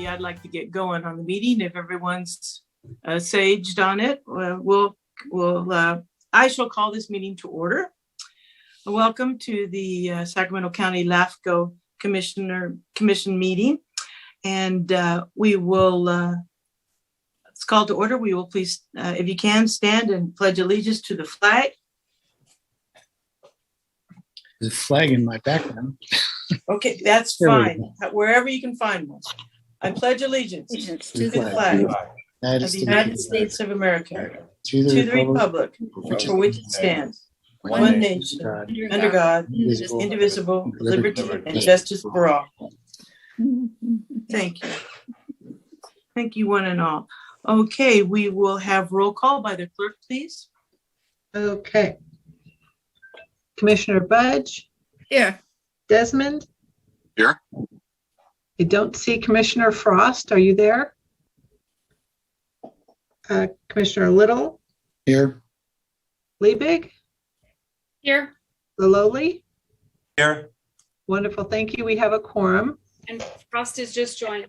everybody, I'd like to get going on the meeting. If everyone's saged on it, I shall call this meeting to order. Welcome to the Sacramento County LAFCO Commission meeting. And we will, it's called to order. We will please, if you can, stand and pledge allegiance to the flag. The flag in my background. Okay, that's fine. Wherever you can find one. I pledge allegiance to the flag of the United States of America, to the republic for which it stands, one nation, under God, indivisible, liberty and justice for all. Thank you. Thank you, one and all. Okay, we will have roll call by the clerk, please. Okay. Commissioner Budge? Here. Desmond? Here. I don't see Commissioner Frost. Are you there? Commissioner Little? Here. Liebig? Here. Liloli? Here. Wonderful. Thank you. We have a quorum. And Frost is just joined.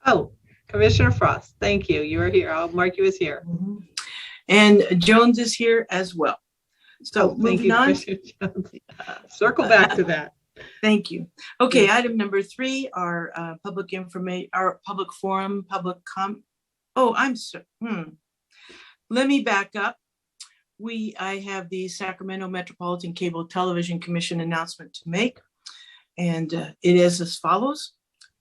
Oh, Commissioner Frost. Thank you. You are here. I'll mark you as here. Mm-hmm. And Jones is here as well. So moving on. Circle back to that. Thank you. Okay, item number 3, our public information, our public forum, Let me back up. I have the Sacramento Metropolitan Cable Television Commission announcement to make, and it is as follows.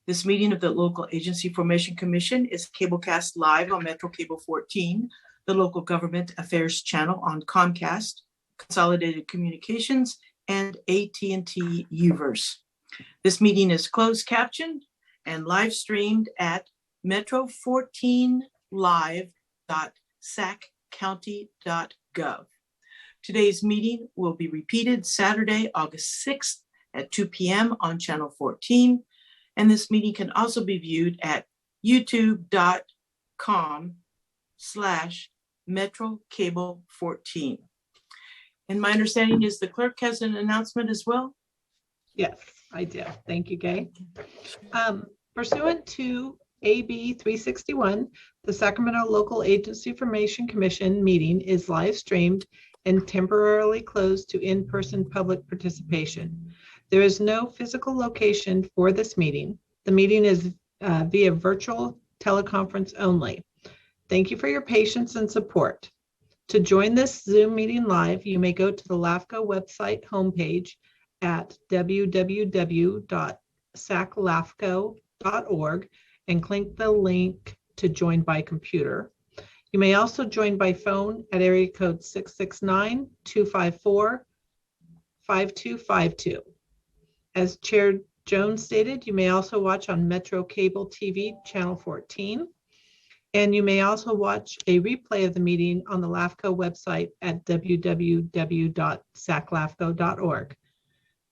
This meeting of the Local Agency Formation Commission is cablecast live on Metro Cable 14, the local government affairs channel on Comcast, Consolidated Communications, and AT&T Uverse. This meeting is closed captioned and live streamed at metro14live.saccounty.gov. Today's meeting will be repeated Saturday, August 6th at 2 p.m. on Channel 14. And this meeting can also be viewed at youtube.com/MetroCable14. And my understanding is the clerk has an announcement as well? Yes, I do. Thank you, Gay. Pursuant to AB 361, the Sacramento Local Agency Formation Commission meeting is live streamed and temporarily closed to in-person public participation. There is no physical location for this meeting. The meeting is via virtual teleconference only. Thank you for your patience and support. To join this Zoom meeting live, you may go to the LAFCO website homepage at www.saclafco.org and click the link to join by computer. You may also join by phone at area code 669-254-5252. As Chair Jones stated, you may also watch on Metro Cable TV Channel 14. And you may also watch a replay of the meeting on the LAFCO website at www.saclafco.org.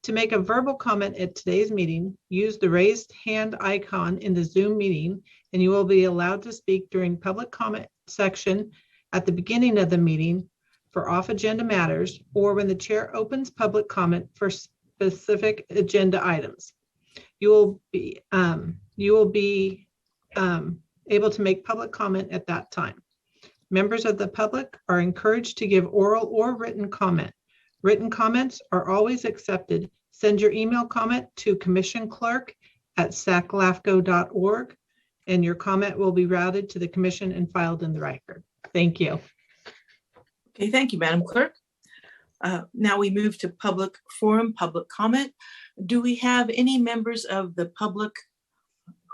To make a verbal comment at today's meeting, use the raised hand icon in the Zoom meeting, and you will be allowed to speak during public comment section at the beginning of the meeting for off-agenda matters, or when the chair opens public comment for specific agenda items. You will be able to make public comment at that time. Members of the public are encouraged to give oral or written comment. Written comments are always accepted. Send your email comment to commissionclerk@saclafco.org, and your comment will be routed to the commission and filed in the record. Thank you. Okay, thank you, Madam Clerk. Now we move to public forum, public comment. Do we have any members of the public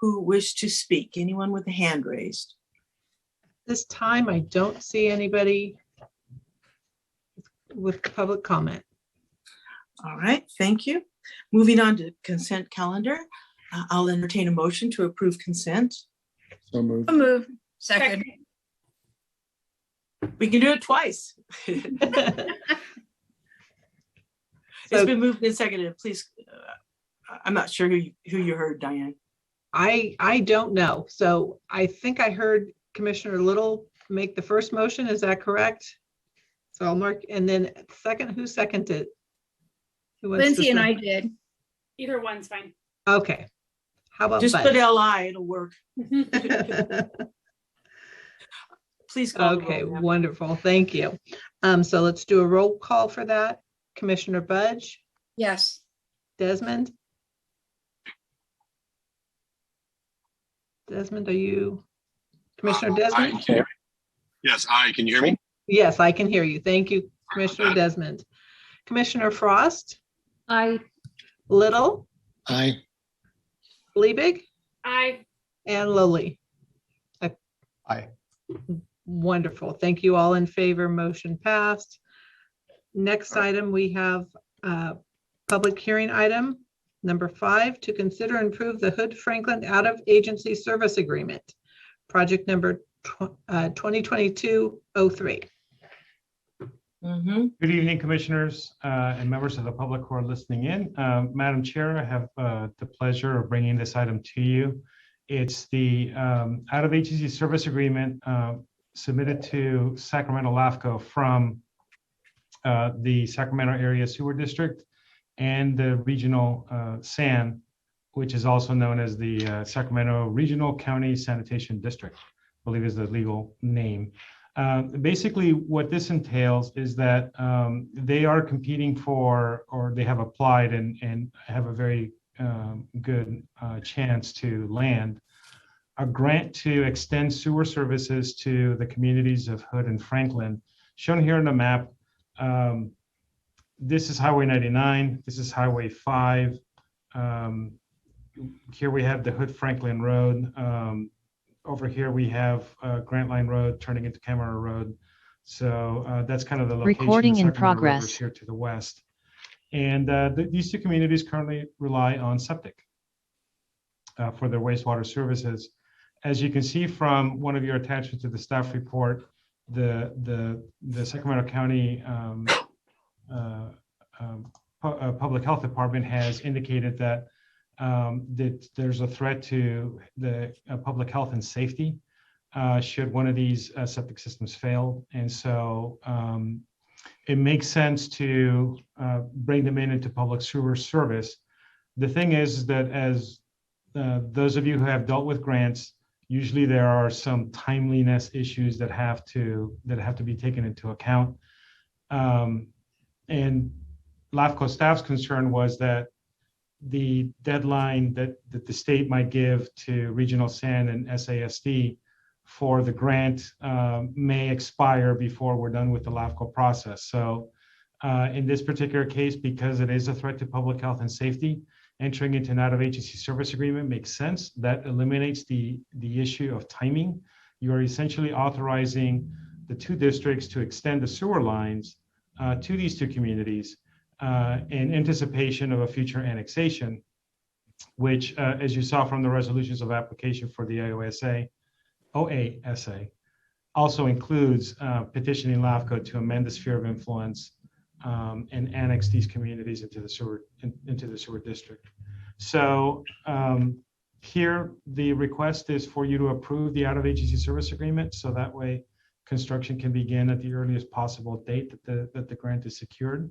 who wish to speak? Anyone with a hand raised? This time, I don't see anybody with public comment. All right, thank you. Moving on to consent calendar. I'll entertain a motion to approve consent. So moved. I'll move. Second. We can do it twice. It's been moved and seconded. Please, I'm not sure who you heard, Diane. I don't know. So I think I heard Commissioner Little make the first motion. Is that correct? So I'll mark, and then second, who seconded? Lindsay and I did. Either one's fine. Okay. How about Just Bud? put LI, it'll work. Please call the Okay, roll, ma'am. wonderful. Thank you. So let's do a roll call for that. Commissioner Budge, Yes. Desmond? Desmond, are you? Commissioner Desmond? Hi. Yes, hi. Can you hear me? Yes, I can hear you. Thank you, Commissioner Desmond. Commissioner Frost, Aye. Little, Aye. Liebig, Aye. and Lowly. Aye. Wonderful. Thank you all in favor. Motion passed. Next item, we have public hearing item number 5, to consider and approve the Hood Franklin out of agency service agreement, project number 2022-03. Mhm. Good evening, commissioners and members of the public who are listening in. Madam Chair, I have the pleasure of bringing this item to you. It's the out of agency service agreement submitted to Sacramento LAFCO from the Sacramento Area Sewer District and the regional SAN, which is also known as the Sacramento Regional County Sanitation District, I believe is the legal name. Basically, what this entails is that they are competing for, or they have applied and have a very good chance to land a grant to extend sewer services to the communities of Hood and Franklin. Shown here on the map, this is Highway 99, this is Highway 5. Here we have the Hood Franklin Road. Over here we have Grant Line Road turning into Camera Road. So that's kind of the location. Recording the in Sacramento River progress. is here to the west. And these two communities currently rely on septic for their wastewater services. As you can see from one of your attachments to the staff report, the Sacramento County Public Health Department has indicated that that there's a threat to the public health and safety should one of these septic systems fail. And so it makes sense to bring them into public sewer service. The thing is that as those of you who have dealt with grants, usually there are some timeliness issues that have to be taken into account. And LAFCO staff's concern was that the deadline that the state might give to Regional SAN and SASD for the grant may expire before we're done with the LAFCO process. So in this particular case, because it is a threat to public health and safety, entering into an out-of-agency service agreement makes sense. That eliminates the issue of timing. You are essentially authorizing the two districts to extend the sewer lines to these two communities in anticipation of a future annexation, which, as you saw from the resolutions of application for the OASA, also includes petitioning LAFCO to amend the sphere of influence and annex these communities into the sewer district. So here, the request is for you to approve the out-of-agency service agreement, so that way construction can begin at the earliest possible date that the grant is secured.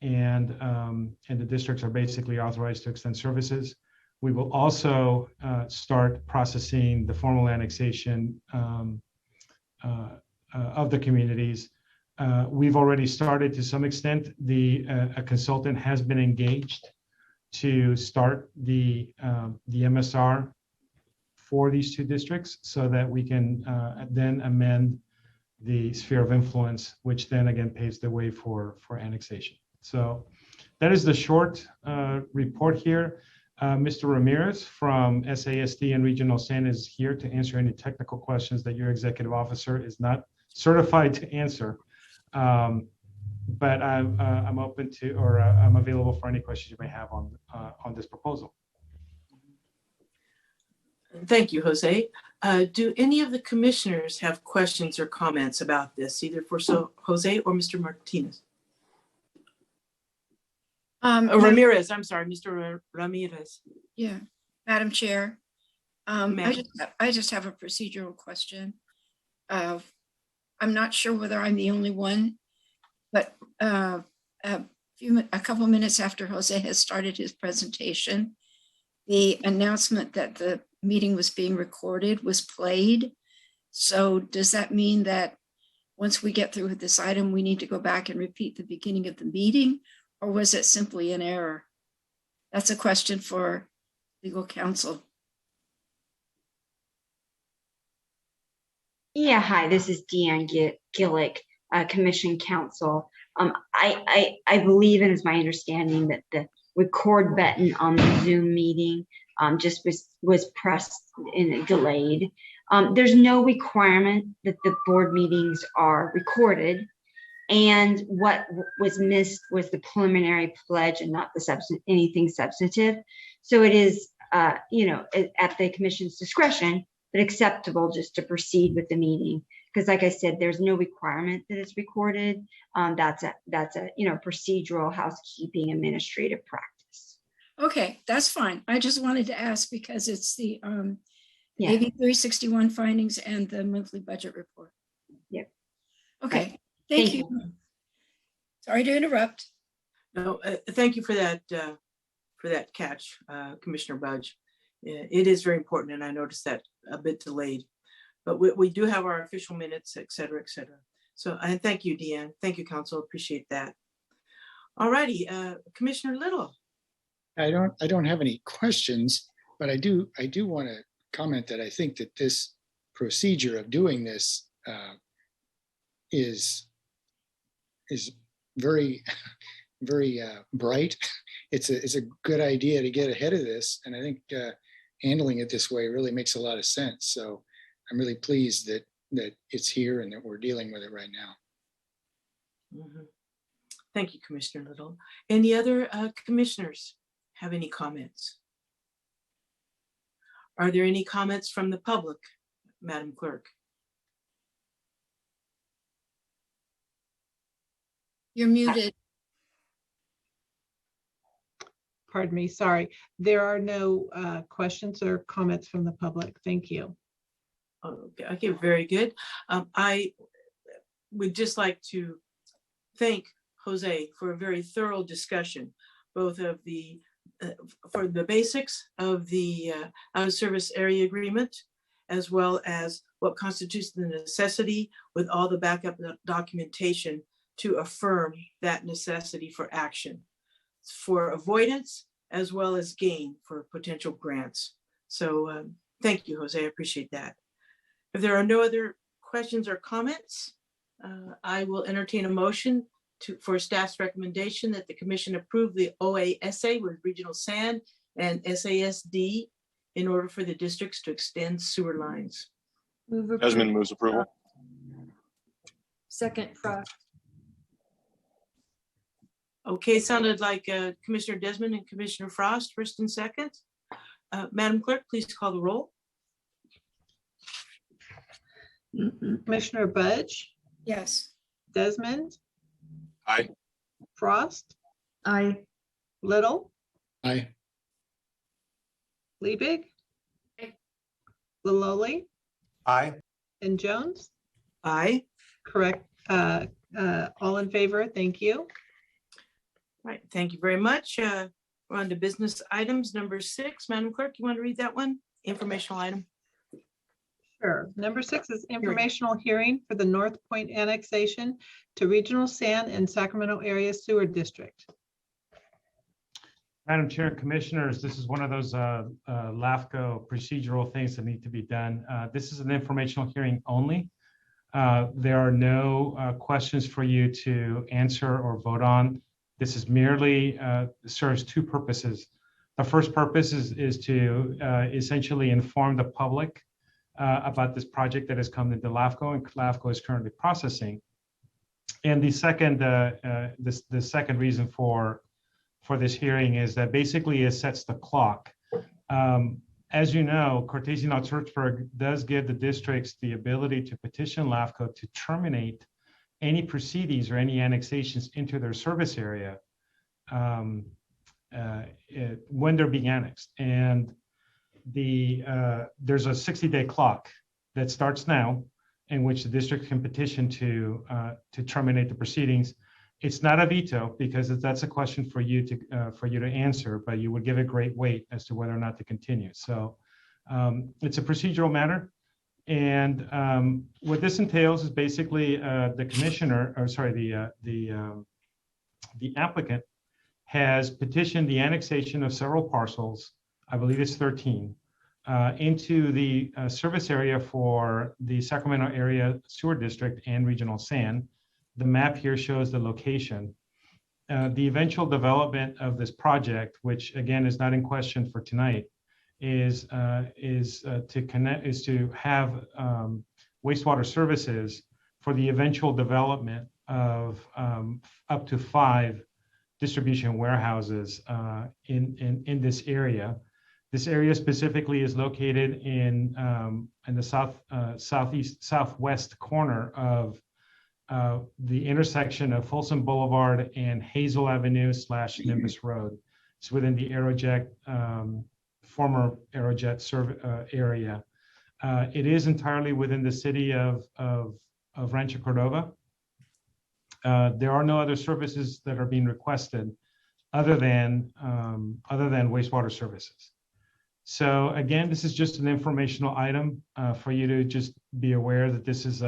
And the districts are basically authorized to extend services. We will also start processing the formal annexation of the communities. We've already started to some extent. A consultant has been engaged to start the MSR for these two districts so that we can then amend the sphere of influence, which then again paves the way for annexation. So that is the short report here. Mr. Ramirez from SASD and Regional SAN is here to answer any technical questions that your executive officer is not certified to answer. But I'm open to, or I'm available for any questions you may have on this proposal. Thank you, Jose. Do any of the commissioners have questions or comments about this, either for Jose or Mr. Martinez? Ramirez, I'm sorry, Mr. Ramirez. Yeah, Madam Chair, Ma'am. I just have a procedural question. I'm not sure whether I'm the only one, but a couple minutes after Jose has started his presentation, the announcement that the meeting was being recorded was played. So does that mean that once we get through with this item, we need to go back and repeat the beginning of the meeting? Or was it simply an error? That's a question for legal counsel. Yeah, hi, this is Deanne Gillick, Commission Counsel. I believe, and it's my understanding, that the record button on the Zoom meeting just was pressed and delayed. There's no requirement that the board meetings are recorded. And what was missed was the preliminary pledge and not the anything substantive. So it is, at the commission's discretion, but acceptable just to proceed with the meeting. Because like I said, there's no requirement that it's recorded. That's a procedural housekeeping administrative practice. Okay, that's fine. I just wanted to ask because it's the Yeah. AB 361 findings and the monthly budget report. Yep. Okay, Right. thank you. Sorry to interrupt. No, thank you for that catch, Commissioner Budge. It is very important, and I noticed that a bit delayed, but we do have our official minutes, et cetera, et cetera. So, and thank you, Deanne. Thank you, Council. Appreciate that. All righty, Commissioner Little. I don't have any questions, but I do want to comment that I think that this procedure of doing this is very, very bright. It's a good idea to get ahead of this, and I think handling it this way really makes a lot of sense. So I'm really pleased that it's here and that we're dealing with it right now. Mm-hmm. Thank you, Commissioner Little. Any other commissioners have any comments? Are there any comments from the public, Madam Clerk? You're muted. Pardon me, sorry. There are no questions or comments from the public. Thank you. Okay, very good. I would just like to thank Jose for a very thorough discussion, both of the for the basics of the out of service area agreement, as well as what constitutes the necessity with all the backup documentation to affirm that necessity for action, for avoidance, as well as gain for potential grants. So thank you, Jose, I appreciate that. If there are no other questions or comments, I will entertain a motion for staff's recommendation that the commission approve the OASA with Regional SAN and SASD in order for the districts to extend sewer lines. Desmond moves approval. Second, Frost. Okay, sounded like Commissioner Desmond and Commissioner Frost, first and second. Madam Clerk, please call the roll. Commissioner Budge, Yes. Desmond, Aye. Frost, Aye. Little, Aye. Liebig, Aye. Laloli, Aye. and Jones. Aye. Correct. All in favor. Thank you. Right, thank you very much. We're on to business items number 6. Madam Clerk, you want to read that one? Informational item. Sure. Number 6 is informational hearing for the North Point annexation to Regional SAN and Sacramento Area Sewer District. Madam Chair and Commissioners, this is one of those LAFCO procedural things that need to be done. This is an informational hearing only. There are no questions for you to answer or vote on. This is merely serves 2 purposes. The first purpose is to essentially inform the public about this project that has come into LAFCO and LAFCO is currently processing. And the second, the second reason for this hearing is that basically it sets the clock. As you know, Cortese-Nauchurchburg does give the districts the ability to petition LAFCO to terminate any proceedings or any annexations into their service area when they're being annexed. And there's a 60-day clock that starts now in which the district can petition to terminate the proceedings. It's not a veto because that's a question for you to answer, but you would give it great weight as to whether or not to continue. So it's a procedural matter. And what this entails is basically the commissioner, or sorry, the applicant has petitioned the annexation of several parcels, I believe it's 13, into the service area for the Sacramento Area Sewer District and Regional SAN. The map here shows the location. The eventual development of this project, which again is not in question for tonight, is to have wastewater services for the eventual development of up to 5 distribution warehouses in this area. This area specifically is located in the southwest corner of the intersection of Folsom Boulevard and Hazel Avenue / Nimbus Road. It's within the Aerojet, former Aerojet area. It is entirely within the city of Rancho Cordova. There are no other services that are being requested other than wastewater services. So again, this is just an informational item for you to just be aware that this is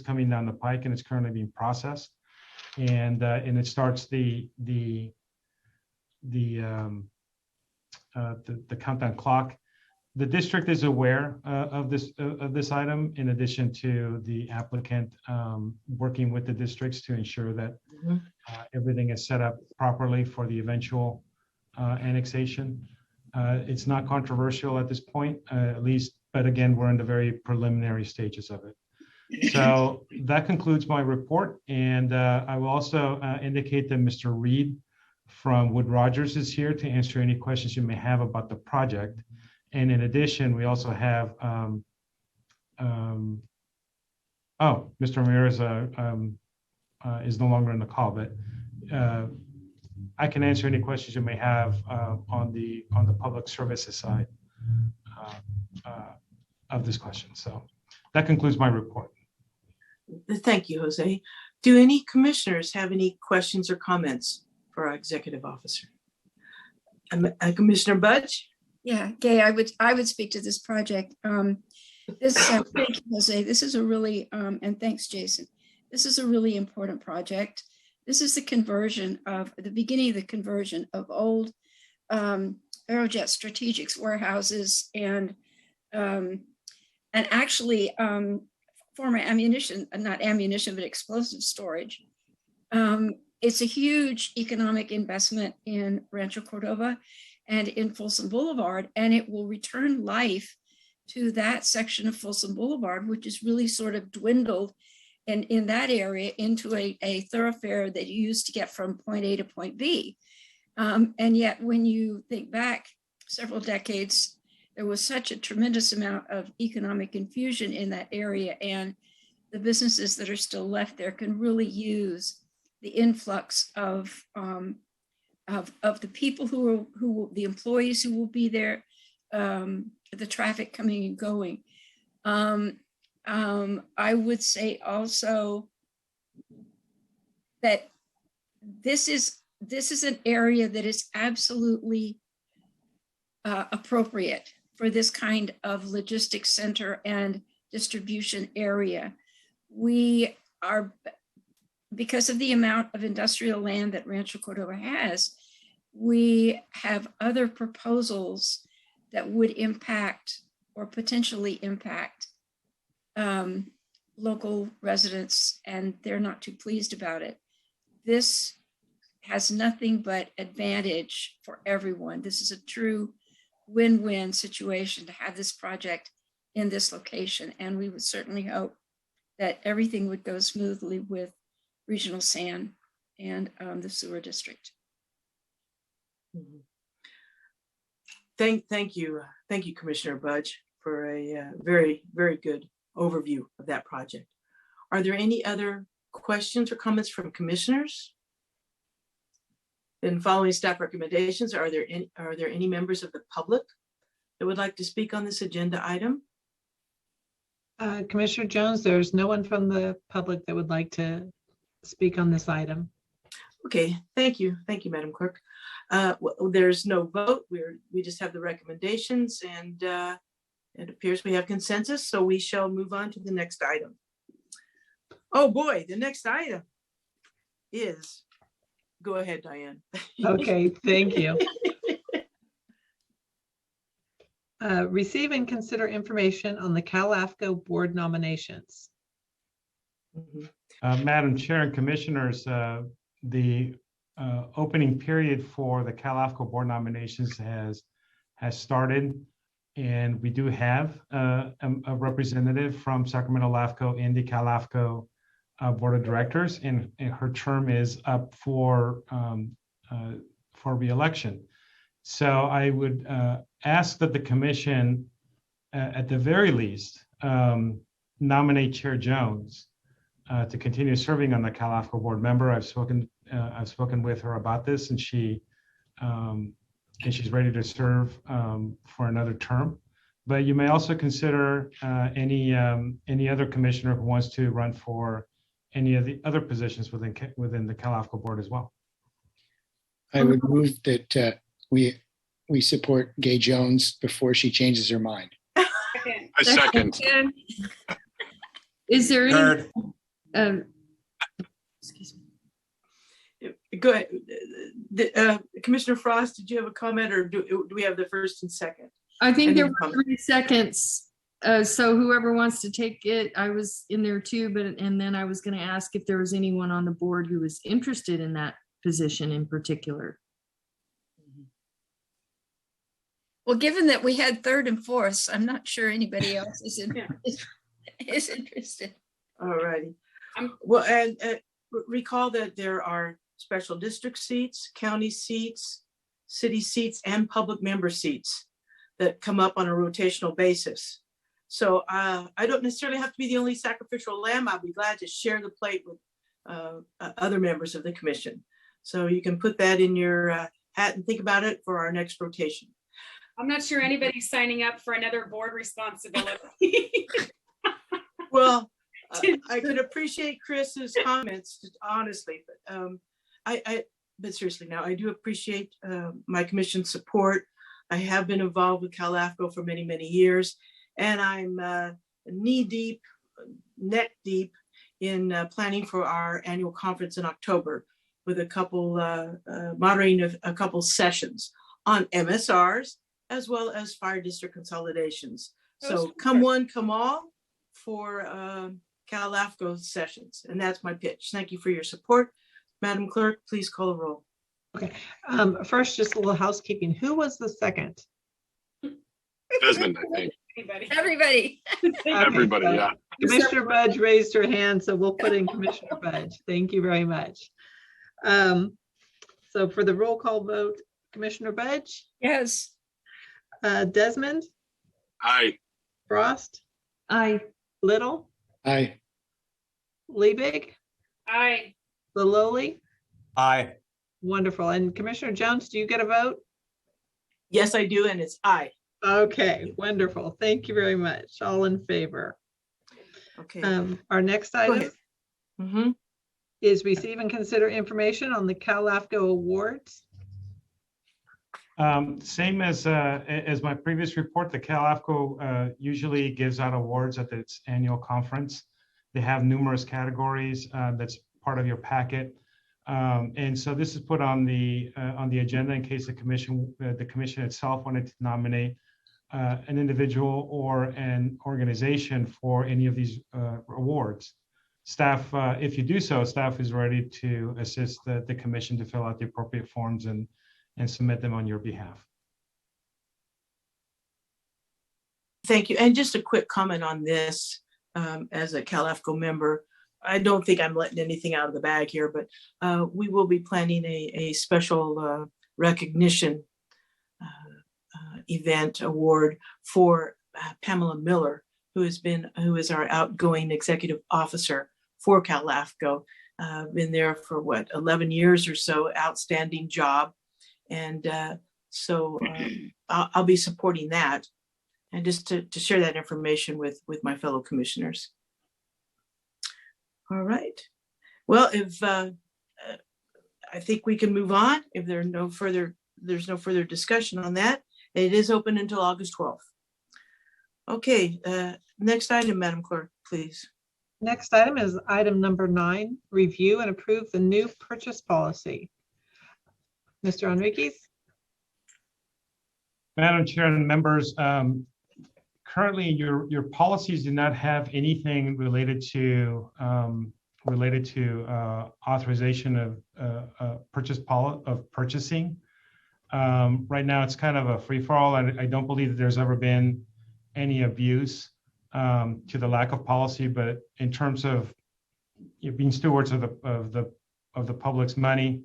coming down the pike and it's currently being processed, and it starts the countdown clock. The district is aware of this item, in addition to the applicant working with the districts to ensure that everything is set up properly for the eventual annexation. It's not controversial at this point, at least, but again, we're in the very preliminary stages of it. So that concludes my report, and I will also indicate that Mr. Reed from Wood Rogers is here to answer any questions you may have about the project. And in addition, we also have, Mr. Ramirez is no longer in the call, but I can answer any questions you may have on the public services side of this question. So that concludes my report. Thank you, Jose. Do any commissioners have any questions or comments for our executive officer? Commissioner Budge? Yeah, Gay, I would speak to this project. Thank you, Jose. This is a really, and thanks, Jason. This is a really important project. This is the beginning of the conversion of old Aerojet Strategics warehouses and actually former ammunition, not ammunition, but explosive storage. It's a huge economic investment in Rancho Cordova and in Folsom Boulevard, and it will return life to that section of Folsom Boulevard, which is really sort of dwindled in that area into a thoroughfare that you used to get from point A to point B. And yet when you think back several decades, there was such a tremendous amount of economic infusion in that area, and the businesses that are still left there can really use the influx of the people the employees who will be there, the traffic coming and going. I would say also that this is an area that is absolutely appropriate for this kind of logistics center and distribution area. We are, because of the amount of industrial land that Rancho Cordova has, we have other proposals that would impact or potentially impact local residents, and they're not too pleased about it. This has nothing but advantage for everyone. This is a true win-win situation to have this project in this location, and we would certainly hope that everything would go smoothly with Regional SAN and the sewer district. Thank you, Commissioner Budge, for a very, very good overview of that project. Are there any other questions or comments from commissioners? Then, following staff recommendations, are there any members of the public that would like to speak on this agenda item? Commissioner Jones, there's no one from the public that would like to speak on this item. Okay, thank you, Madam Clerk. There's no vote. We just have the recommendations, and it appears we have consensus. So we shall move on to the next item. Oh boy, the next item is. Go ahead, Diane. Okay, thank you. Receive and consider information on the CalAFCO board nominations. Mhm. Madam Chair and Commissioners, the opening period for the CalAFCO board nominations has started, and we do have a representative from Sacramento LAFCO in the CalAFCO Board of Directors, and her term is up for re-election. So I would ask that the commission, at the very least, nominate Chair Jones to continue serving on the CalAFCO board member. I've spoken with her about this, and she's ready to serve for another term. But you may also consider any other commissioner who wants to run for any of the other positions within the CalAFCO board as well. I would move that we support Gay Jones before she changes her mind. Second. I second. Is there any? Third. Excuse me. Go ahead. Commissioner Frost, did you have a comment, or do we have the first and second? I think Any there were comment? 3 seconds. So whoever wants to take it, I was in there too, and then I was going to ask if there was anyone on the board who was interested in that position in particular. Well, given that we had third and fourth, I'm not sure anybody else is interested. All righty. Well, and recall that there are special district seats, county seats, city seats, and public member seats that come up on a rotational basis. So I don't necessarily have to be the only sacrificial lamb. I'll be glad to share the plate with other members of the commission. So you can put that in your hat and think about it for our next rotation. I'm not sure anybody's signing up for another board responsibility. Well, I could appreciate Chris's comments, honestly, but but seriously now, I do appreciate my commission's support. I have been involved with CalAFCO for many, many years, and I'm knee deep, neck deep in planning for our annual conference in October with a couple, moderating a couple sessions on MSRs, as well as fire district consolidations. So come one, come all for CalAFCO sessions. And that's my pitch. Thank you for your support. Madam Clerk, please call the roll. Okay. First, just a little housekeeping. Who was the second? Desmond, I think. Anybody? Everybody. Everybody, Okay, yeah. Commissioner Budge raised her hand, so we'll put in Commissioner Budge. Thank you very much. So for the roll call vote, Commissioner Budge, Yes. Desmond, Aye. Frost, Aye. Little, Aye. Liebig, Aye. Liloli. Aye. Wonderful. And Commissioner Jones, do you get a vote? Yes, I do, and it's aye. Okay, wonderful. Thank you very much. All in favor. Okay. Our next Go item ahead. Mhm. is receive and consider information on the CalAFCO awards. Same as my previous report, the CalAFCO usually gives out awards at its annual conference. They have numerous categories that's part of your packet. And so this is put on the agenda in case the commission itself wanted to nominate an individual or an organization for any of these awards. Staff, if you do so, staff is ready to assist the commission to fill out the appropriate forms and submit them on your behalf. Thank you. And just a quick comment on this, as a CalAFCO member, I don't think I'm letting anything out of the bag here, but we will be planning a special recognition event award for Pamela Miller, who is our outgoing executive officer for CalAFCO. Been there for 11 years or so, outstanding job. And so I'll be supporting that, and just to share that information with my fellow commissioners. All right. Well, if I think we can move on if there's no further discussion on that. It is open until August 12th. Okay, next item, Madam Clerk, please. Next item is item number 9, review and approve the new purchase policy. Mr. Enriquez? Madam Chair and members, currently your policies do not have anything related to authorization of purchasing. Right now, it's kind of a free-for-all. I don't believe that there's ever been any abuse to the lack of policy, but in terms of being stewards of the public's money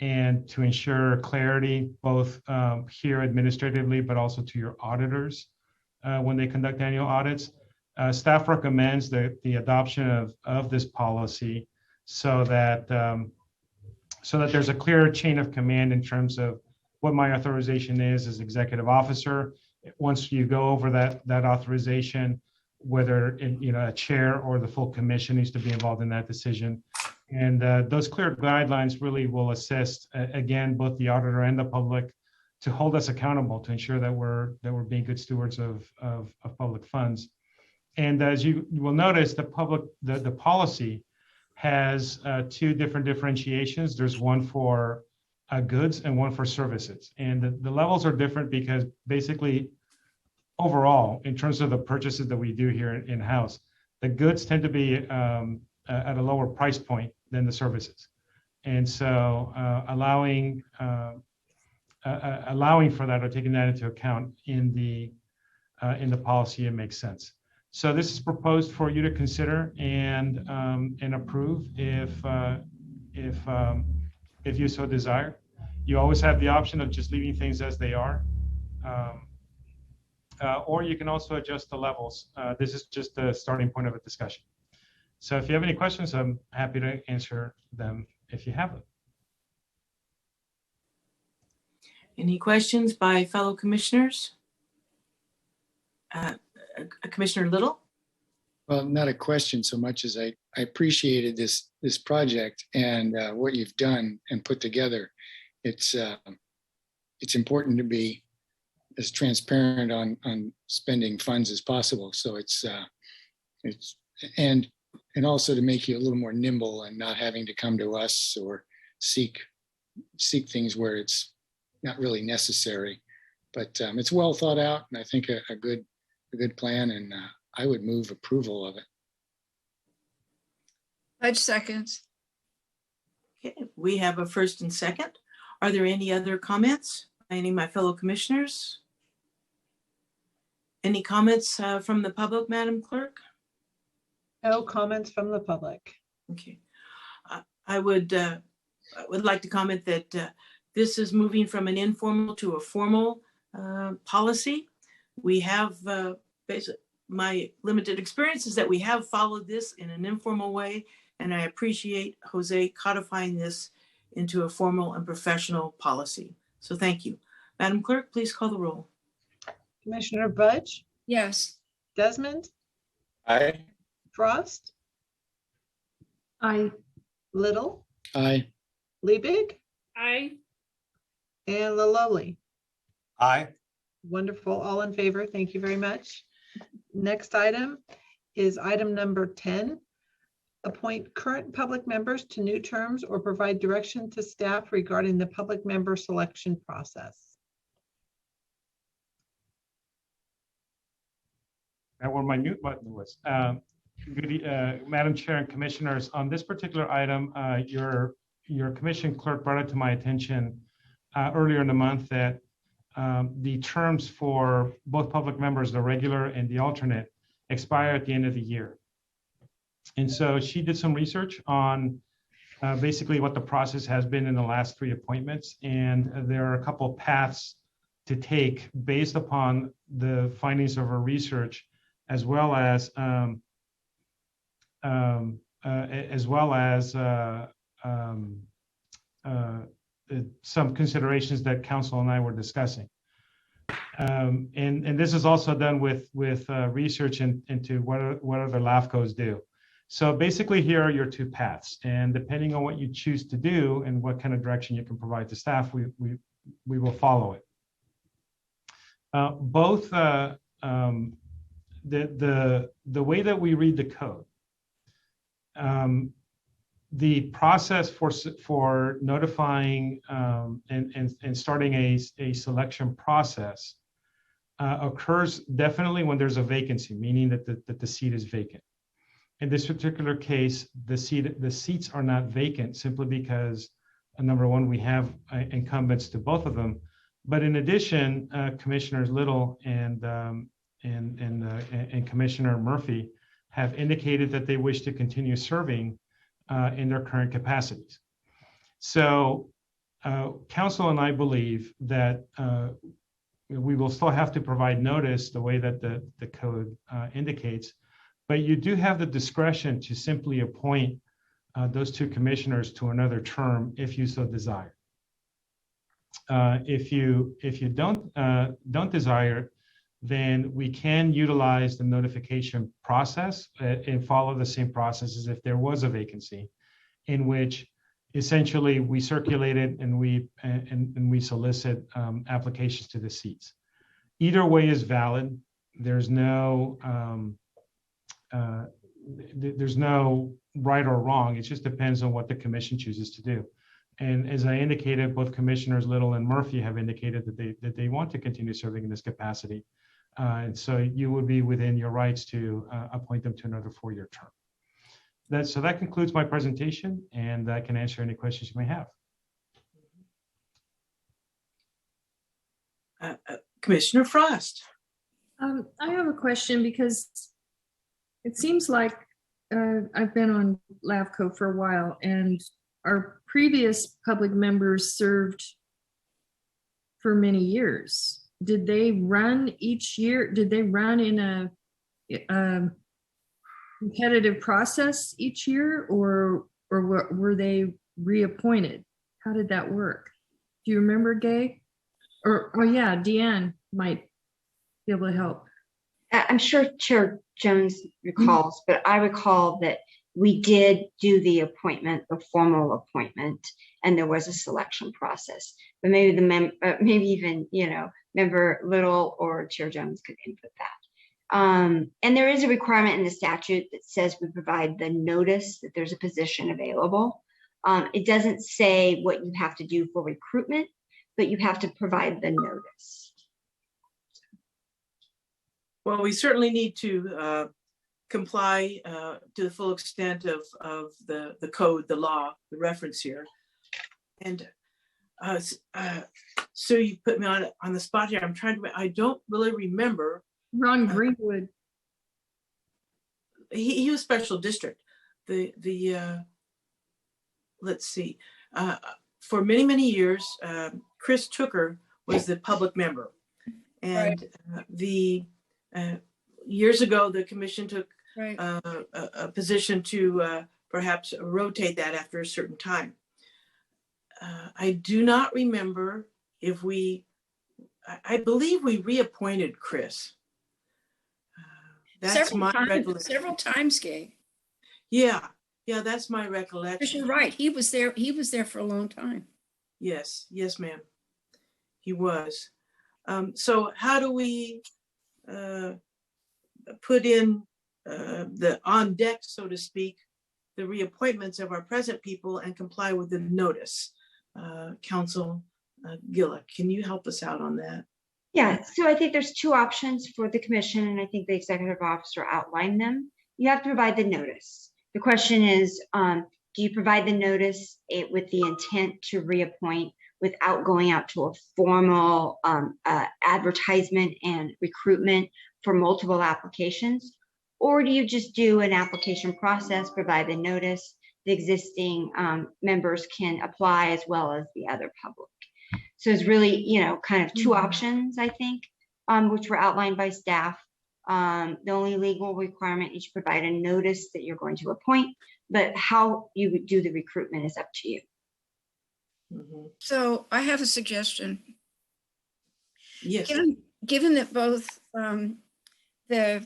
and to ensure clarity, both here administratively, but also to your auditors when they conduct annual audits, staff recommends the adoption of this policy so that there's a clear chain of command in terms of what my authorization is as executive officer. Once you go over that authorization, whether a chair or the full commission needs to be involved in that decision. And those clear guidelines really will assist, again, both the auditor and the public to hold us accountable to ensure that we're being good stewards of public funds. And as you will notice, the policy has 2 different differentiations. There's one for goods and one for services. And the levels are different because basically, overall, in terms of the purchases that we do here in-house, the goods tend to be at a lower price point than the services. And so allowing for that or taking that into account in the policy, it makes sense. So this is proposed for you to consider and approve if you so desire. You always have the option of just leaving things as they are. Or you can also adjust the levels. This is just the starting point of a discussion. So if you have any questions, I'm happy to answer them if you have them. Any questions by fellow commissioners? Commissioner Little? Well, not a question so much as I appreciated this project and what you've done and put together. It's important to be as transparent on spending funds as possible. So it's and also to make you a little more nimble and not having to come to us or seek things where it's not really necessary. But it's well thought out, and I think a good plan, and I would move approval of it. Pledge seconds. Okay, we have a first and second. Are there any other comments by any of my fellow commissioners? Any comments from the public, Madam Clerk? No comments from the public. Okay. I would like to comment that this is moving from an informal to a formal policy. We have, basically, my limited experience is that we have followed this in an informal way, and I appreciate Jose codifying this into a formal and professional policy. So thank you. Madam Clerk, please call the roll. Commissioner Budge, Yes. Desmond, Aye. Frost, Aye. Little, Aye. Liebig, Aye. and Laloli. Aye. Wonderful. All in favor. Thank you very much. Next item is item number 10. Appoint current public members to new terms or provide direction to staff regarding the public member selection process. That where my mute button was. Madam Chair and Commissioners, on this particular item, your commission clerk brought it to my attention earlier in the month that the terms for both public members, the regular and the alternate, expire at the end of the year. And so she did some research on basically what the process has been in the last 3 appointments. And there are a couple paths to take based upon the findings of her research, as well as some considerations that council and I were discussing. And this is also done with research into what other LAFCOs do. So basically, here are your two paths, and depending on what you choose to do and what kind of direction you can provide to staff, we will follow it. Both the way that we read the code, the process for notifying and starting a selection process occurs definitely when there's a vacancy, meaning that the seat is vacant. In this particular case, the seats are not vacant simply because, number one, we have incumbents to both of them. But in addition, Commissioners Little and Commissioner Murphy have indicated that they wish to continue serving in their current capacities. So Council and I believe that we will still have to provide notice the way that the code indicates, but you do have the discretion to simply appoint those two commissioners to another term if you so desire. If you don't desire, then we can utilize the notification process and follow the same process as if there was a vacancy, in which essentially we circulate it and we solicit applications to the seats. Either way is valid. There's no right or wrong. It just depends on what the commission chooses to do. And as I indicated, both Commissioners Little and Murphy have indicated that they want to continue serving in this capacity. And so you would be within your rights to appoint them to another 4-year term. So that concludes my presentation, and I can answer any questions you may have. Commissioner Frost. I have a question because it seems like I've been on LAVCO for a while, and our previous public members served for many years. Did they run each year? Did they run in a competitive process each year, or were they reappointed? How did that work? Do you remember, Gay? Or yeah, Deanne might be able to help. I'm sure Chair Jones recalls, but I recall that we did do the appointment, the formal appointment, and there was a selection process. But maybe maybe even Member Little or Chair Jones could input that. And there is a requirement in the statute that says we provide the notice that there's a position available. It doesn't say what you have to do for recruitment, but you have to provide the notice. Well, we certainly need to comply to the full extent of the code, the law, the reference here. And so you put me on the spot here. I don't really remember. Ron Greenwood. He was special district. Let's see. For many years, Chris Tooker was the public member. And years ago, the commission took a position to perhaps rotate that after a certain time. I do not remember if I believe we reappointed Chris. That's my recollection. Several times, Gay. Yeah, that's my recollection. You're right. He was there for a long time. Yes, ma'am. He was. So how do we put in the on deck, so to speak, the reappointments of our present people and comply with the notice? Council Gillick, can you help us out on that? Yeah, so I think there's two options for the commission, and I think the executive officer outlined them. You have to provide the notice. The question is, do you provide the notice with the intent to reappoint without going out to a formal advertisement and recruitment for multiple applications? Or do you just do an application process, provide the notice, the existing members can apply as well as the other public? So it's really, kind of two options, I think, which were outlined by staff. The only legal requirement is to provide a notice that you're going to appoint, but how you would do the recruitment is up to you. So I have a suggestion. Yes. Given that both the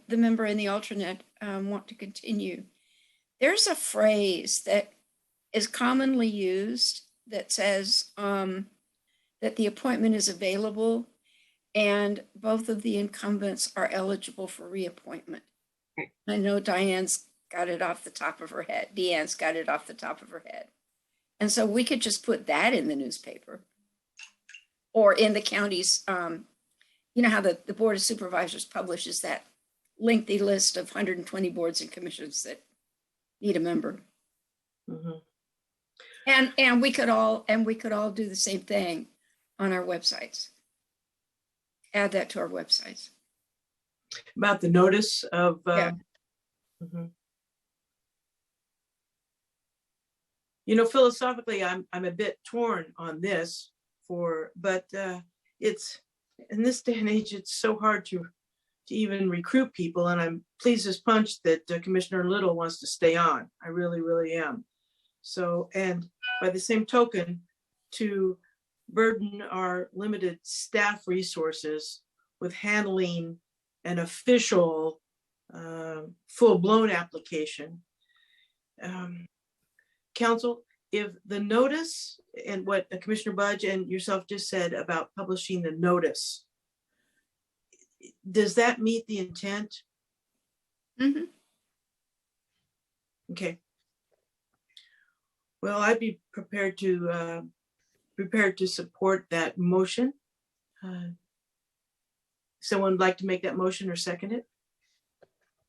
member and the alternate want to continue, there's a phrase that is commonly used that says that the appointment is available and both of the incumbents are eligible for reappointment. I know Diane's got it off the top of her head. Deanne's got it off the top of her head. And so we could just put that in the newspaper or in the county's, you know how the Board of Supervisors publishes that lengthy list of 120 boards and commissions that need a member. Mhm. And we could all do the same thing on our websites. Add that to our websites. About the notice of. Yeah. Mhm. You know, philosophically, I'm a bit torn on this but it's in this day and age, it's so hard to even recruit people. And I'm pleased as punch that Commissioner Little wants to stay on. I really, really am. So, and by the same token, to burden our limited staff resources with handling an official full-blown application. Council, if the notice and what Commissioner Budge and yourself just said about publishing the notice, does that meet the intent? Mm-hmm. Okay. Well, I'd be prepared to support that motion. Someone would like to make that motion or second it?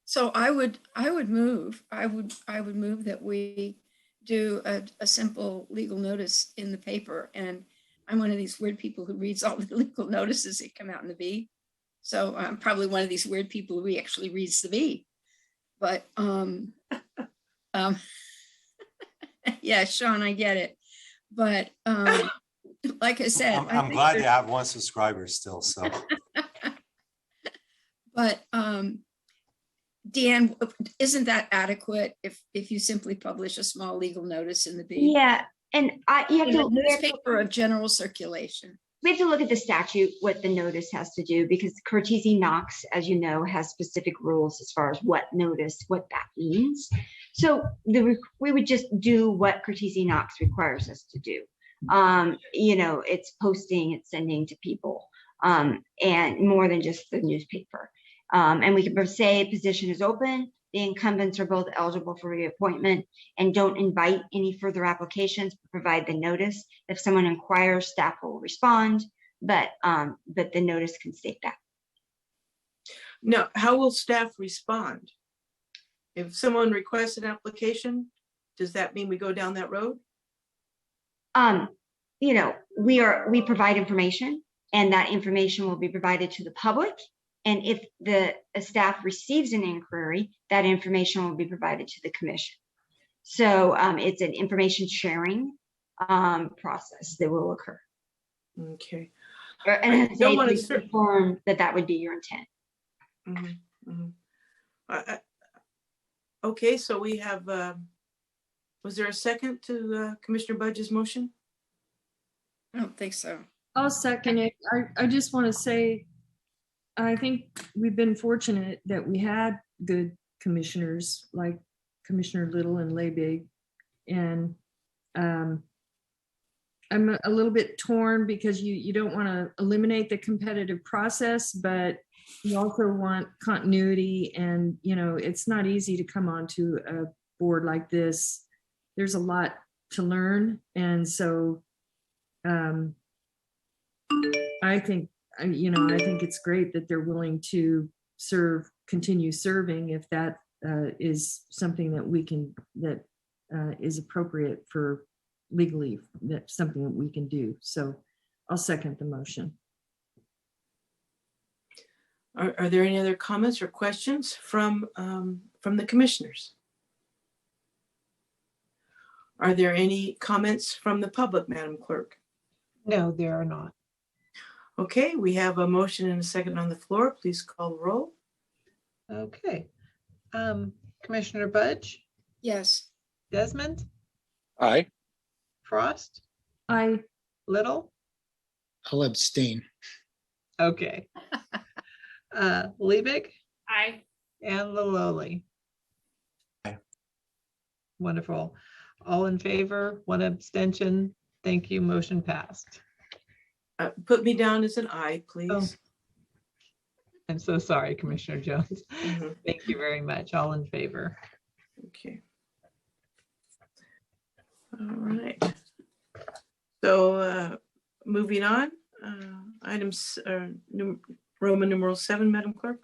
So I would move that we do a simple legal notice in the paper. And I'm one of these weird people who reads all the legal notices that come out in the V. So I'm probably one of these weird people who actually reads the V. But yeah, Sean, I get it. But like I said, I'm glad to have one subscriber still. So, but Deanne, isn't that adequate if you simply publish a small legal notice in the B? Yeah, and you have In a to newspaper of general circulation. we have to look at the statute, what the notice has to do, because Curtese Knox, as you know, has specific rules as far as what notice, what that means. So we would just do what Curtese Knox requires us to do. You know, it's posting, it's sending to people, and more than just the newspaper. And we can say position is open, the incumbents are both eligible for reappointment, and don't invite any further applications, provide the notice. If someone inquires, staff will respond, but the notice can state that. Now, how will staff respond? If someone requests an application, does that mean we go down that road? You know, we provide information, and that information will be provided to the public. And if the staff receives an inquiry, that information will be provided to the commission. So it's an information sharing process that will occur. Okay. And I don't want to confirm that would be your intent. Mm-hmm, mm-hmm. Okay, so we have, was there a second to Commissioner Budge's motion? I don't think so. I'll second it. I just want to say, I think we've been fortunate that we had good commissioners like Commissioner Little and Leibig. And I'm a little bit torn because you don't want to eliminate the competitive process, but you also want continuity. And, you know, it's not easy to come onto a board like this. There's a lot to learn. And so I think it's great that they're willing to continue serving if that is something that is appropriate for legally, that's something that we can do. So I'll second the motion. Are there any other comments or questions from the commissioners? Are there any comments from the public, Madam Clerk? No, there are not. Okay, we have a motion and a second on the floor. Please call the roll. Okay. Commissioner Budge, Yes. Desmond, Aye. Frost, I Little. I'll abstain. Okay. Liebig Aye. and Laloli. Aye. Wonderful. All in favor, one abstention. Thank you. Motion passed. Put me down as an aye, please. Oh. I'm so sorry, Commissioner Jones. Mhm. Thank you very much. All in favor. Okay. All right. So moving on, items Roman numeral 7, Madam Clerk.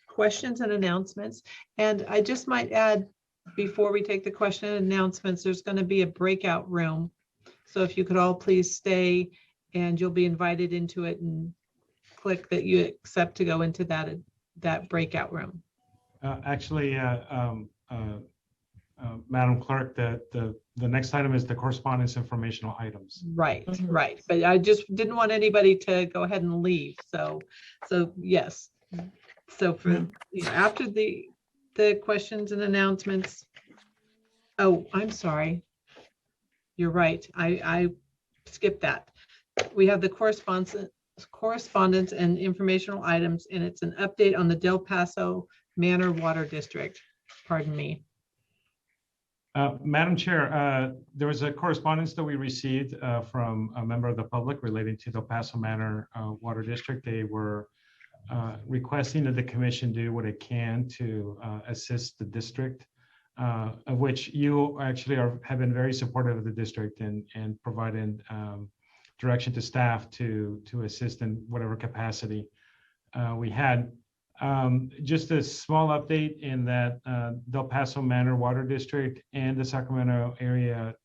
Questions and announcements. And I just might add, before we take the question and announcements, there's going to be a breakout room. So if you could all please stay, and you'll be invited into it, and click that you accept to go into that breakout room. Actually, Madam Clerk, the next item is the correspondence informational items. Right, Mhm. right. But I just didn't want anybody to go ahead and leave. So yes. So for after the questions and announcements. Oh, I'm sorry. You're right. I skipped that. We have the correspondence and informational items, and it's an update on the Del Paso Manor Water District. Pardon me. Madam Chair, there was a correspondence that we received from a member of the public relating to the Paso Manor Water District. They were requesting that the commission do what it can to assist the district, of which you actually have been very supportive of the district and providing direction to staff to assist in whatever capacity we had. Just a small update in that Del Paso Manor Water District and the Sacramento area,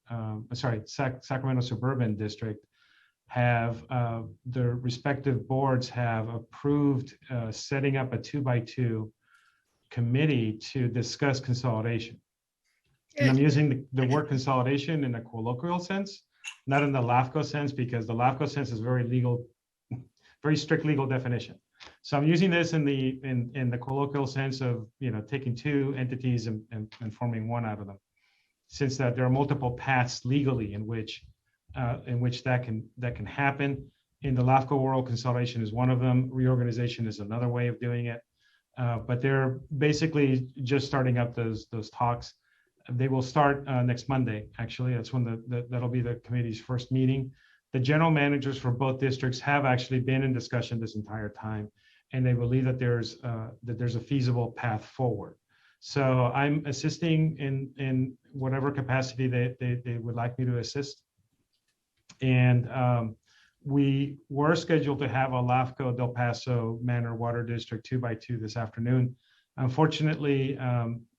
Sacramento Suburban District have their respective boards have approved setting up a 2x2 committee to discuss consolidation. And I'm using the word consolidation in a colloquial sense, not in the LAFCO sense, because the LAFCO sense is very legal, very strict legal definition. So I'm using this in the colloquial sense of, taking two entities and forming one out of them, since that there are multiple paths legally in which that can happen. In the LAFCO world, consolidation is one of them. Reorganization is another way of doing it. But they're basically just starting up those talks. They will start next Monday. Actually, that's when that'll be the committee's first meeting. The general managers for both districts have actually been in discussion this entire time, and they believe that there's a feasible path forward. So I'm assisting in whatever capacity they would like me to assist. And we were scheduled to have a LAFCO Del Paso Manor Water District 2x2 this afternoon. Unfortunately,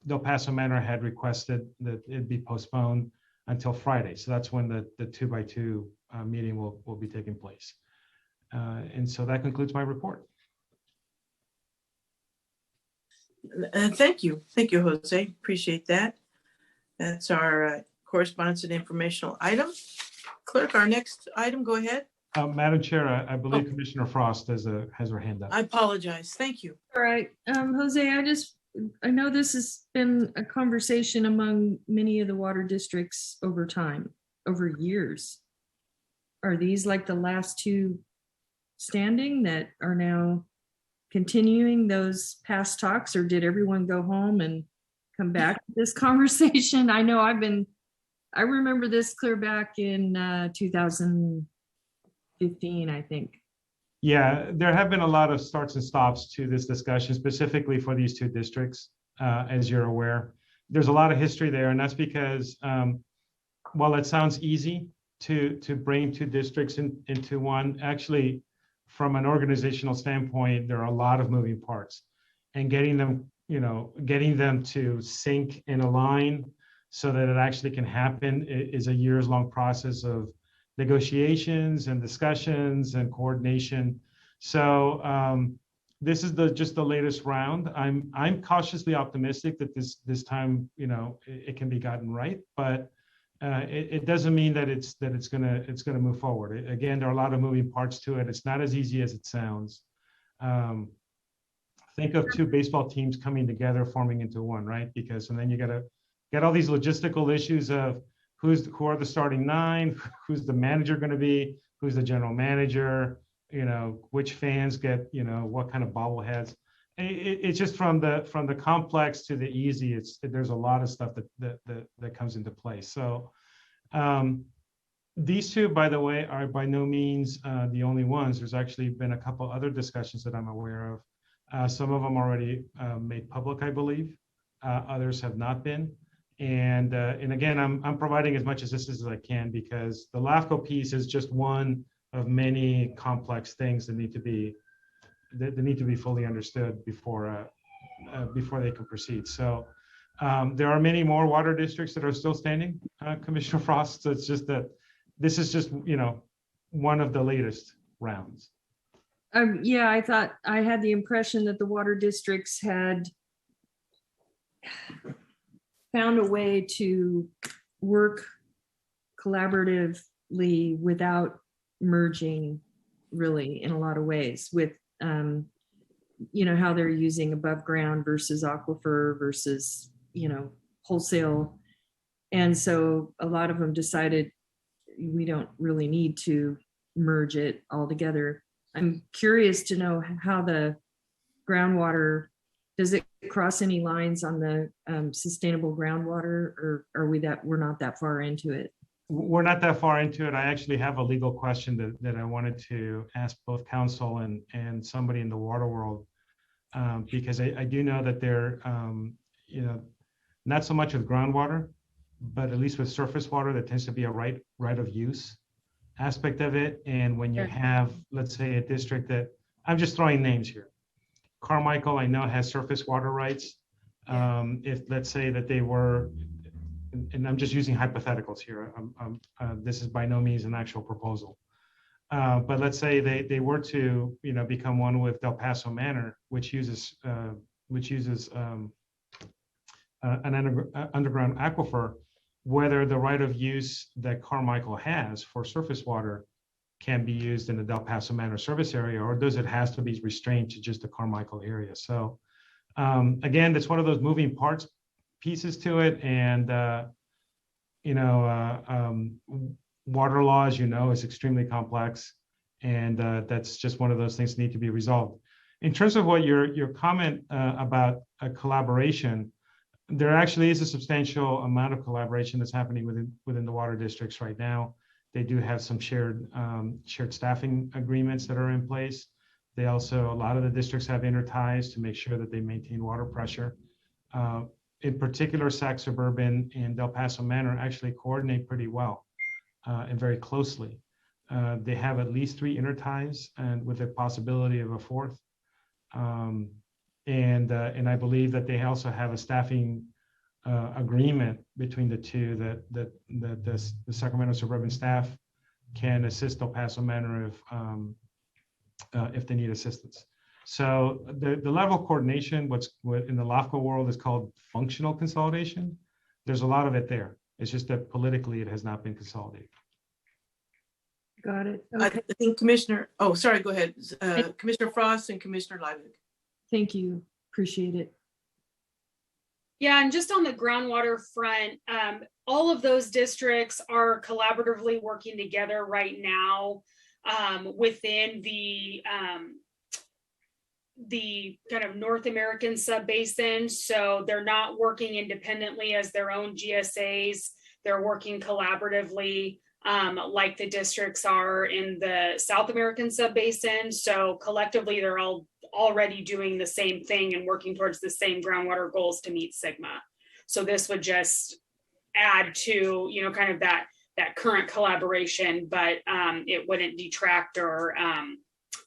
Del Paso Manor had requested that it be postponed until Friday. So that's when the 2x2 meeting will be taking place. And so that concludes my report. Thank you, Jose. Appreciate that. That's our correspondence and informational item. Clerk, our next item. Go ahead. Madam Chair, I believe Commissioner Frost has her hand up. I apologize. Thank you. All right, Jose, I know this has been a conversation among many of the water districts over time, over years. Are these like the last two standing that are now continuing those past talks, or did everyone go home and come back to this conversation? I know I remember this clear back in 2015, I think. Yeah, there have been a lot of starts and stops to this discussion, specifically for these two districts, as you're aware. There's a lot of history there, and that's because while it sounds easy to bring two districts into one, actually, from an organizational standpoint, there are a lot of moving parts, and getting them to sync and align so that it actually can happen is a years-long process of negotiations and discussions and coordination. So this is just the latest round. I'm cautiously optimistic that this time it can be gotten right, but it doesn't mean that it's gonna move forward. Again, there are a lot of moving parts to it. It's not as easy as it sounds. Think of two baseball teams coming together, forming into one, right? And then you gotta get all these logistical issues of who are the starting nine, who's the manager going to be, who's the general manager, which fans get, what kind of bobbleheads. It's just from the complex to the easy. There's a lot of stuff that comes into play. So these two, by the way, are by no means the only ones. There's actually been a couple other discussions that I'm aware of. Some of them already made public, I believe. Others have not been. And again, I'm providing as much assistance as I can, because the LAFCO piece is just one of many complex things that need to be fully understood before they can proceed. So there are many more water districts that are still standing, Commissioner Frost. So it's just that this is just, one of the latest rounds. Yeah, I had the impression that the water districts had found a way to work collaboratively without merging, really, in a lot of ways, with how they're using above ground versus aquifer versus wholesale. And so a lot of them decided we don't really need to merge it all together. I'm curious to know how the groundwater, does it cross any lines on the sustainable groundwater, or we're not that far into it? We're not that far into it. I actually have a legal question that I wanted to ask both counsel and somebody in the water world, because I do know that they're, not so much with groundwater, but at least with surface water, there tends to be a right of use aspect of it. And when you have, let's say, a district that, I'm just throwing names here, Carmichael, I know, has surface water rights. If, let's say, that they were, and I'm just using hypotheticals here, this is by no means an actual proposal, but let's say they were to become one with Del Paso Manor, which uses an underground aquifer, whether the right of use that Carmichael has for surface water can be used in the Del Paso Manor service area, or does it has to be restrained to just the Carmichael area? So again, that's one of those moving parts pieces to it. And water law, as is extremely complex, and that's just one of those things that need to be resolved. In terms of what your comment about a collaboration, there actually is a substantial amount of collaboration that's happening within the water districts right now. They do have some shared staffing agreements that are in place. They also, a lot of the districts have interties to make sure that they maintain water pressure. In particular, Sac Suburban and Del Paso Manor actually coordinate pretty well and very closely. They have at least 3 interties, and with the possibility of a 4th. And I believe that they also have a staffing agreement between the two, that the Sacramento Suburban staff can assist El Paso Manor if they need assistance. So the level of coordination, what in the LAFCO world is called functional consolidation, there's a lot of it there. It's just that politically it has not been consolidated. Got it. Okay. I think Commissioner, sorry, go ahead. Commissioner Frost and Commissioner Liebig. Thank you. Appreciate it. Yeah, and just on the groundwater front, all of those districts are collaboratively working together right now within the kind of North American subbasin. So they're not working independently as their own GSAs. They're working collaboratively like the districts are in the South American subbasin. So collectively, they're all already doing the same thing and working towards the same groundwater goals to meet Sigma. So this would just add to, kind of that current collaboration, but it wouldn't detract or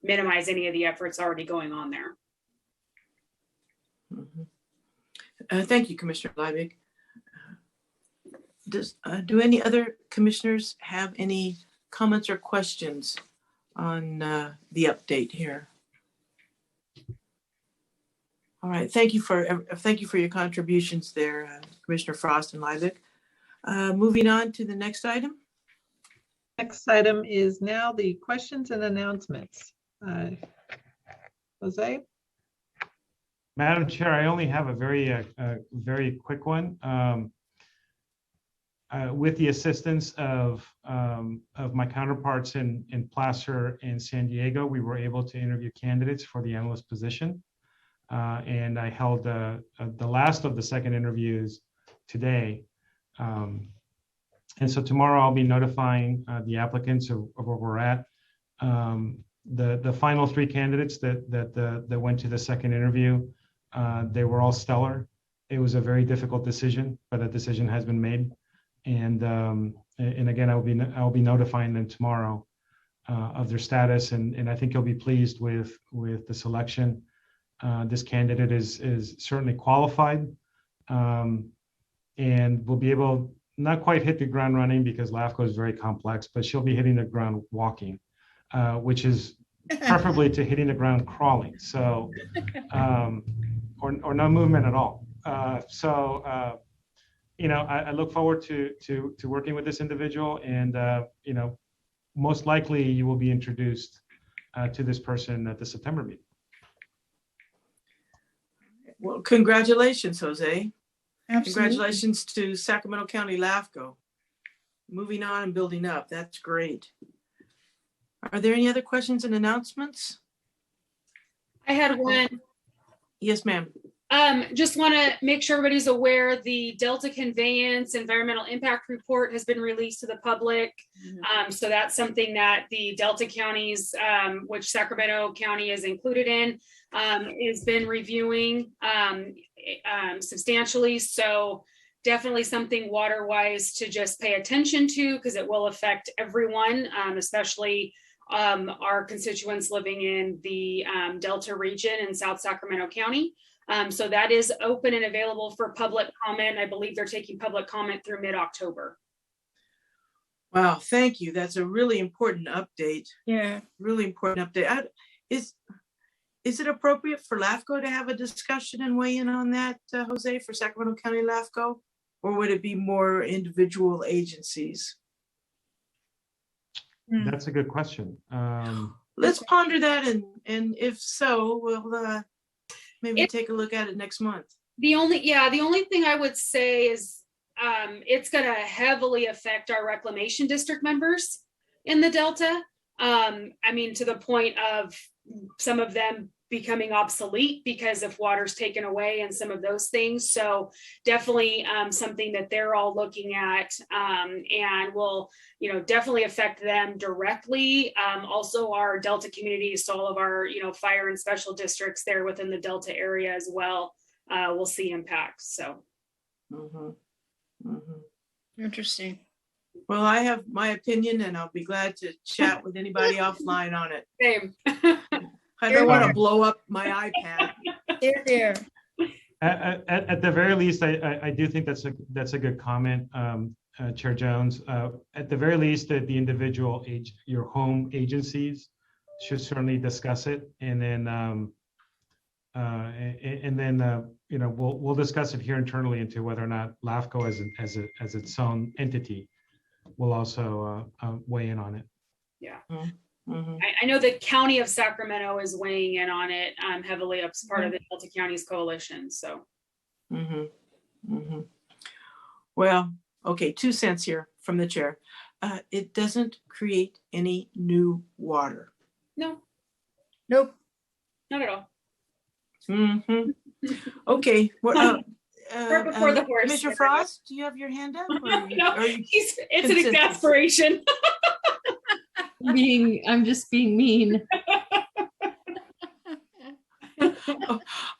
minimize any of the efforts already going on there. Mm-hmm. Thank you, Commissioner Liebig. Do any other commissioners have any comments or questions on the update here? All right, thank you for your contributions there, Commissioner Frost and Liebig. Moving on to the next item. Next item is now the questions and announcements. Jose? Madam Chair, I only have a very quick one. With the assistance of my counterparts in Placer and San Diego, we were able to interview candidates for the analyst position. And I held the last of the second interviews today. And so tomorrow I'll be notifying the applicants of where we're at. The final three candidates that went to the second interview, they were all stellar. It was a very difficult decision, but a decision has been made. And again, I'll be notifying them tomorrow of their status, and I think you'll be pleased with the selection. This candidate is certainly qualified, and will be able not quite hit the ground running because LAFCO is very complex, but she'll be hitting the ground walking, which is preferably to hitting the ground crawling. So, or no movement at all. I look forward to working with this individual, and most likely you will be introduced to this person at the September meeting. Well, congratulations, Jose. Absolutely. Congratulations to Sacramento County LAFCO. Moving on and building up. That's great. Are there any other questions and announcements? I had one. Yes, ma'am. Just want to make sure everybody's aware the Delta Conveyance Environmental Impact Report has been released to the public. So that's something that the Delta counties, which Sacramento County is included in, has been reviewing substantially. So definitely something water-wise to just pay attention to, because it will affect everyone, especially our constituents living in the Delta region in South Sacramento County. So that is open and available for public comment. I believe they're taking public comment through mid-October. Wow, thank you. That's a really important update. Yeah. Really important update. Is it appropriate for LAFCO to have a discussion and weigh in on that, Jose, for Sacramento County LAFCO? Or would it be more individual agencies? That's a good question. Let's ponder that, and if so, we'll maybe take a look at it next month. The only thing I would say is it's going to heavily affect our reclamation district members in the Delta. I mean, to the point of some of them becoming obsolete because if water's taken away and some of those things. So definitely something that they're all looking at and will, definitely affect them directly. Also our Delta communities, so all of our, fire and special districts there within the Delta area as well will see impacts. So. Interesting. Well, I have my opinion and I'll be glad to chat with anybody offline on it. Same. I don't want to blow up my iPad. Here. At the very least, I do think that's a good comment, Chair Jones. At the very least, that the individual your home agencies should certainly discuss it, and then we'll discuss it here internally into whether or not LAFCO as its own entity will also weigh in on it. Yeah. I know the County of Sacramento is weighing in on it heavily as part of the Delta Counties Coalition. So. Well, okay, 2 cents here from the chair. It doesn't create any new water. No. Nope. Not at all. Okay. Well, before the horse. Mr. Frost, do you have your hand up? It's an exasperation. I'm just being mean.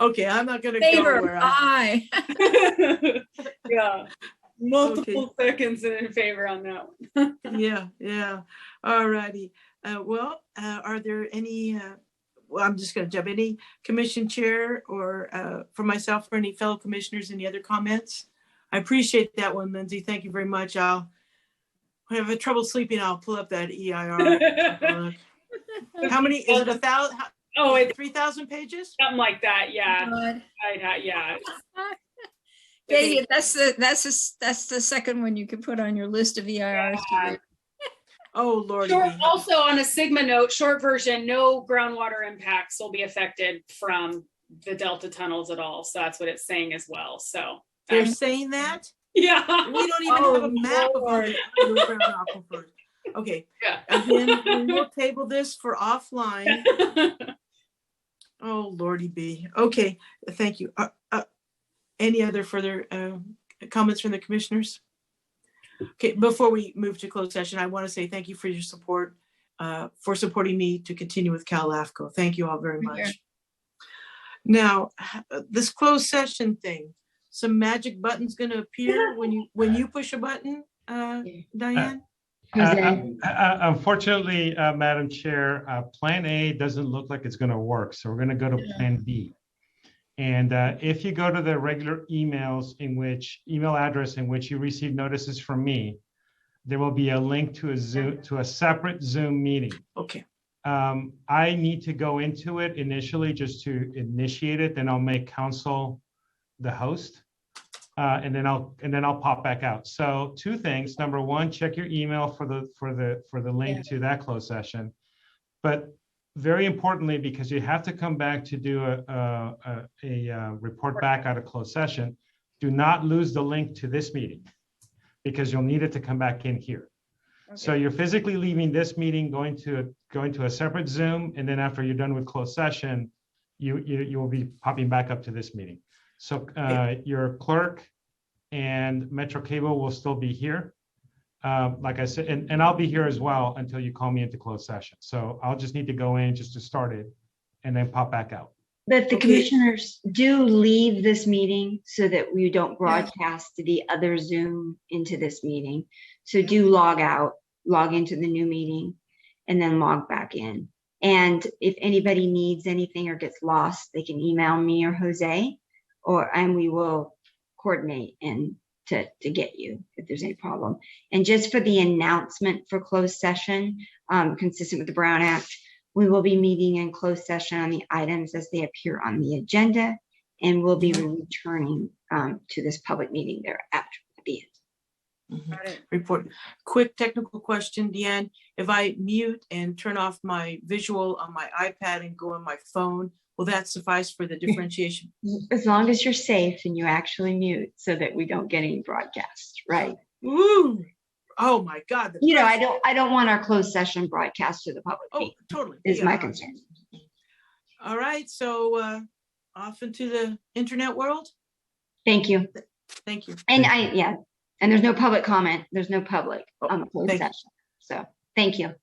Okay, I'm not going to go where Aye. Yeah, multiple seconds in favor on that one. Yeah. All righty. Are there any? I'm just going to jump. Any commission chair or for myself or any fellow commissioners? Any other comments? I appreciate that one, Lindsay. Thank you very much. When I have trouble sleeping, I'll pull up that EIR. How many? Is it 1,000? Oh, 3,000 pages? Something like that. Yeah. Yeah. Katie, that's the second one you could put on your list of EIRs. Yeah. Oh, Lord. Also, on a Sigma note, short version, no groundwater impacts will be affected from the Delta tunnels at all. So that's what it's saying as well. So they're saying that? Yeah. We don't even have a map of our underground aquifers. Okay. Yeah. Again, we'll table this for offline. Oh, Lordy B. Okay, thank you. Any other further comments from the commissioners? Okay, before we move to closed session, I want to say thank you for your support, for supporting me to continue with Cal LAFCO. Thank you all very much. Now, this closed session thing, some magic button's going to appear when you push a button, Diane? Unfortunately, Madam Chair, Plan A doesn't look like it's going to work. So we're going to go to Plan B. And if you go to the regular email address in which you receive notices from me, there will be a link to a separate Zoom meeting. Okay. I need to go into it initially just to initiate it. Then I'll make council the host, and then I'll pop back out. So two things. Number one, check your email for the link to that closed session. But very importantly, because you have to come back to do a report back out of closed session, do not lose the link to this meeting because you'll need it to come back in here. Okay. So you're physically leaving this meeting, going to a separate Zoom, and then after you're done with closed session, you will be popping back up to this meeting. So your clerk and Metro Cable will still be here. Like I said, and I'll be here as well until you call me into closed session. So I'll just need to go in just to start it and then pop back out. But the commissioners do leave this meeting so that we don't broadcast to the other Zoom into this meeting. So do log out, log into the new meeting, and then log back in. And if anybody needs anything or gets lost, they can email me or Jose, and we will coordinate and to get you if there's any problem. And just for the announcement for closed session, consistent with the Brown Act, we will be meeting in closed session on the items as they appear on the agenda, and we'll be returning to this public meeting thereafter at the end. Report. Quick technical question, Deanne. If I mute and turn off my visual on my iPad and go on my phone, will that suffice for the differentiation? As long as you're safe and you actually mute so that we don't get any broadcast, right? Ooh. Oh my God. You know, I don't want our closed session broadcast to the public. Oh, totally. Is my concern. All right. So off into the internet world. Thank you. Thank you. And and there's no public comment. There's no public on the closed session. So thank you.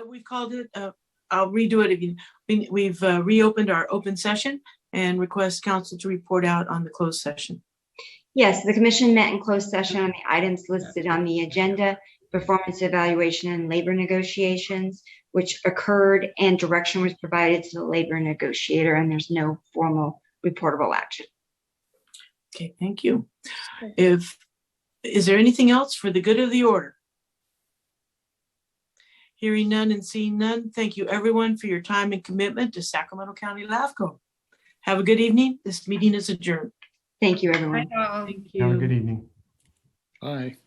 We've called it. I'll redo it again. We've reopened our open session and request council to report out on the closed session. Yes, the commission met in closed session on the items listed on the agenda: performance evaluation and labor negotiations, which occurred, and direction was provided to the labor negotiator, and there's no formal reportable action. Okay, thank you. Is there anything else for the good of the order? Hearing none and seeing none, thank you everyone for your time and commitment to Sacramento County LAFCO. Have a good evening. This meeting is adjourned. Thank you, everyone. Thank Have a good evening. Bye.